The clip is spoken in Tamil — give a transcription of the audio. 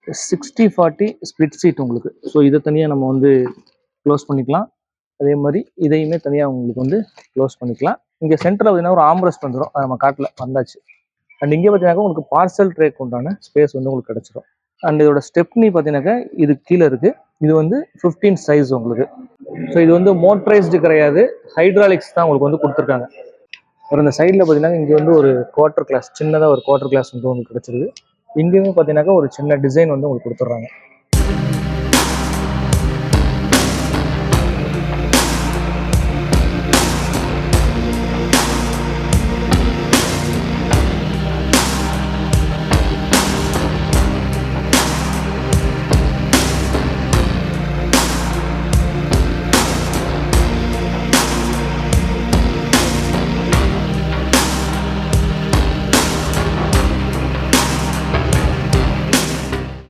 60/40 ஸ்பிளிட் சீட் உங்களுக்கு. ஸோ இதை தனியாக நம்ம வந்து க்ளோஸ் பண்ணிக்கலாம். அதே மாதிரி இதையுமே தனியாக உங்களுக்கு வந்து க்ளோஸ் பண்ணிக்கலாம். இங்கே சென்டரில் பார்த்தீங்கன்னா ஒரு ஆம்ரெஸ்ட் வந்துடும். நம்ம காட்டில் வந்தாச்சு. அண்ட் இங்கே பார்த்தீங்கன்னா உங்களுக்கு பார்சல் ட்ரேக்கு உண்டான ஸ்பேஸ் வந்து உங்களுக்கு கிடச்சிடும். அண்ட் இதோட ஸ்டெப்னி பார்த்தீங்கன்னாக்கா இது கீழே இருக்குது. இது வந்து 15 சைஸ் உங்களுக்கு. ஸோ இது வந்து மோட்டரைஸ்டு கிடையாது, ஹைட்ராலிக்ஸ் தான் உங்களுக்கு வந்து கொடுத்துருக்காங்க. அப்புறம் இந்த சைடில் பார்த்தீங்கன்னா இங்கே வந்து ஒரு குவார்டர் கிளாஸ், சின்னதாக ஒரு குவார்டர் கிளாஸ் வந்து உங்களுக்கு கிடச்சிருக்கு. இங்கேயுமே பார்த்தீங்கன்னாக்கா ஒரு சின்ன டிசைன் வந்து உங்களுக்கு கொடுத்துட்றாங்க.